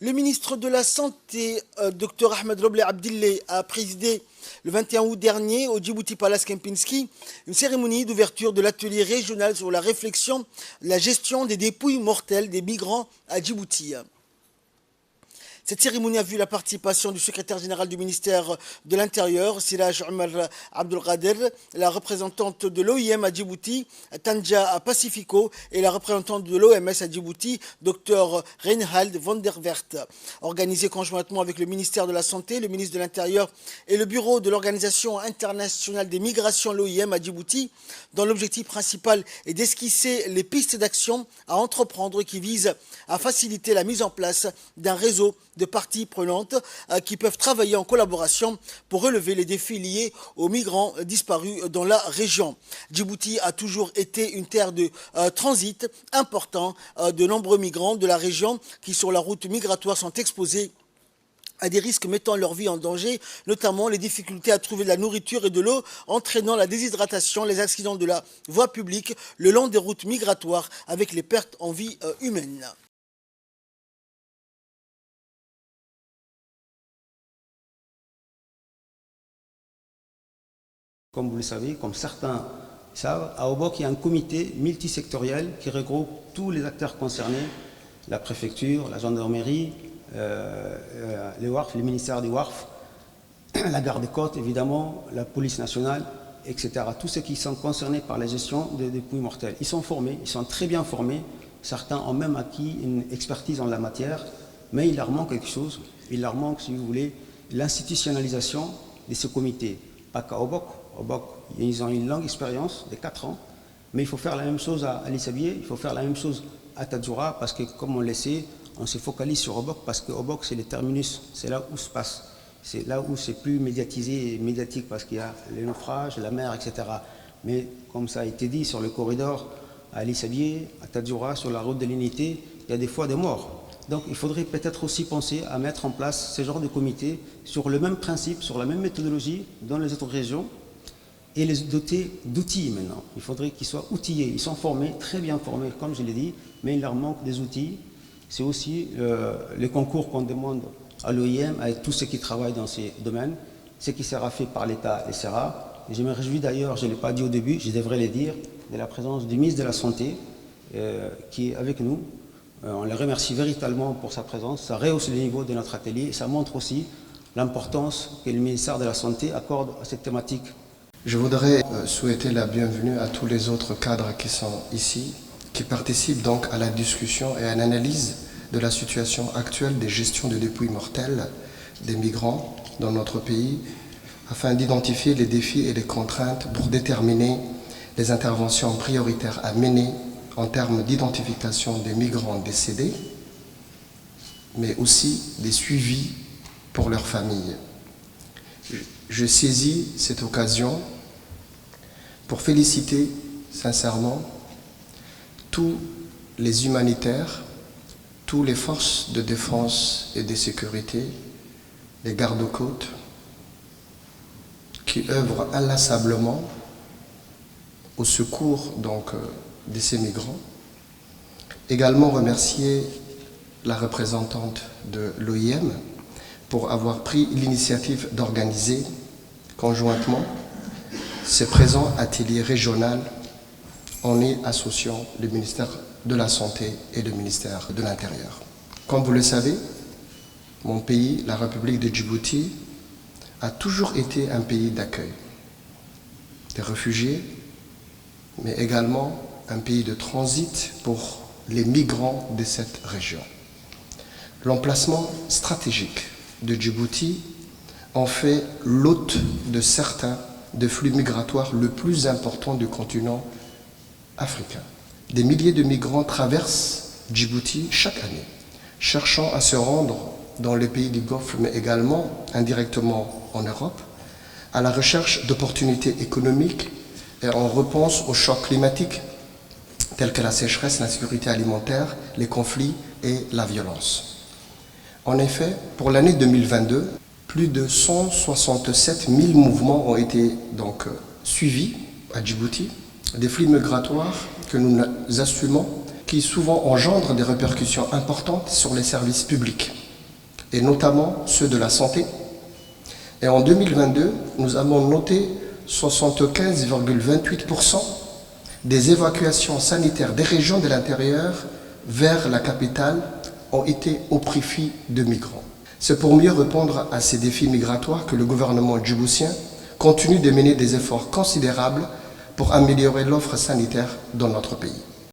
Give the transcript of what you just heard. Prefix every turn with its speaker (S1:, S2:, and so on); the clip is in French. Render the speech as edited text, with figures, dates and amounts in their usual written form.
S1: Le ministre de la Santé, Dr Ahmed Roble Abdilleh, a présidé le 21 août dernier au Djibouti Palace Kempinski une cérémonie d'ouverture de l'atelier régional sur la réflexion, la gestion des dépouilles mortelles des migrants à Djibouti. Cette cérémonie a vu la participation du secrétaire général du ministère de l'Intérieur, Siraj Omar Abdelkader, la représentante de l'OIM à Djibouti, Tanja Pacifico, et la représentante de l'OMS à Djibouti, Dr Reinhard van der Wert. Organisé conjointement avec le ministère de la Santé, le ministre de l'Intérieur et le bureau de l'Organisation internationale des migrations, l'OIM à Djibouti, dont l'objectif principal est d'esquisser les pistes d'action à entreprendre qui visent à faciliter la mise en place d'un réseau de parties prenantes qui peuvent travailler en collaboration pour relever les défis liés aux migrants disparus dans la région. Djibouti a toujours été une terre de transit important de nombreux migrants de la région qui, sur la route migratoire, sont exposés à des risques mettant leur vie en danger, notamment les difficultés à trouver de la nourriture et de l'eau, entraînant la déshydratation, les accidents de la voie publique le long des routes migratoires avec les pertes en vie humaine.
S2: Comme vous le savez, comme certains savent, à Obok, il y a un comité multisectoriel qui regroupe tous les acteurs concernés, la préfecture, la gendarmerie, les WARF, les ministères des WARF, la garde-côte évidemment, la police nationale, etc. Tous ceux qui sont concernés par la gestion des dépouilles mortelles. Ils sont formés, ils sont très bien formés. Certains ont même acquis une expertise en la matière, mais il leur manque quelque chose. Il leur manque, si vous voulez, l'institutionnalisation de ce comité. Pas qu'à Obok. Obok, ils ont une longue expérience de 4 ans, mais il faut faire la même chose à Ali Sabié, il faut faire la même chose à Tadjoura, parce que comme on le sait, on se focalise sur Obok, parce que Obok c'est le terminus, c'est là où se passe, c'est là où c'est plus médiatique, parce qu'il y a les naufrages, la mer, etc. Mais comme ça a été dit, sur le corridor à Ali Sabié, à Tadjoura, sur la route de l'unité, il y a des fois des morts. Donc il faudrait peut-être aussi penser à mettre en place ce genre de comité sur le même principe, sur la même méthodologie dans les autres régions, et les doter d'outils maintenant. Il faudrait qu'ils soient outillés. Ils sont formés, très bien formés, comme je l'ai dit, mais il leur manque des outils. C'est aussi les concours qu'on demande à l'OIM, avec tous ceux qui travaillent dans ces domaines, ce qui sera fait par l'État et sera. Et je me réjouis d'ailleurs, je ne l'ai pas dit au début, je devrais le dire, de la présence du ministre de la Santé qui est avec nous. On le remercie véritablement pour sa présence. Ça rehausse le niveau de notre atelier et ça montre aussi l'importance que le ministère de la Santé accorde à cette thématique.
S3: Je voudrais souhaiter la bienvenue à tous les autres cadres qui sont ici, qui participent donc à la discussion et à l'analyse de la situation actuelle des gestions de dépouilles mortelles des migrants dans notre pays, afin d'identifier les défis et les contraintes pour déterminer les interventions prioritaires à mener en termes d'identification des migrants décédés, mais aussi des suivis pour leurs familles. Je saisis cette occasion pour féliciter sincèrement tous les humanitaires, toutes les forces de défense et de sécurité, les gardes-côtes, qui œuvrent inlassablement au secours de ces migrants. Également remercier la représentante de l'OIM pour avoir pris l'initiative d'organiser conjointement ce présent atelier régional en y associant le ministère de la Santé et le ministère de l'Intérieur. Comme vous le savez, mon pays, la République de Djibouti, a toujours été un pays d'accueil des réfugiés, mais également un pays de transit pour les migrants de cette région. L'emplacement stratégique de Djibouti en fait l'hôte de certains des flux migratoires le plus important du continent africain. Des milliers de migrants traversent Djibouti chaque année, cherchant à se rendre dans les pays du Golfe, mais également indirectement en Europe, à la recherche d'opportunités économiques et en réponse aux chocs climatiques tels que la sécheresse, l'insécurité alimentaire, les conflits et la violence. En effet, pour l'année 2022, plus de 167 000 mouvements ont été donc suivis à Djibouti, des flux migratoires que nous assumons, qui souvent engendrent des répercussions importantes sur les services publics. et notamment ceux de la santé. Et en 2022, nous avons noté 75,28% des évacuations sanitaires des régions de l'intérieur vers la capitale ont été au profit de migrants. C'est pour mieux répondre à ces défis migratoires que le gouvernement djiboutien continue de mener des efforts considérables pour améliorer l'offre sanitaire dans notre pays.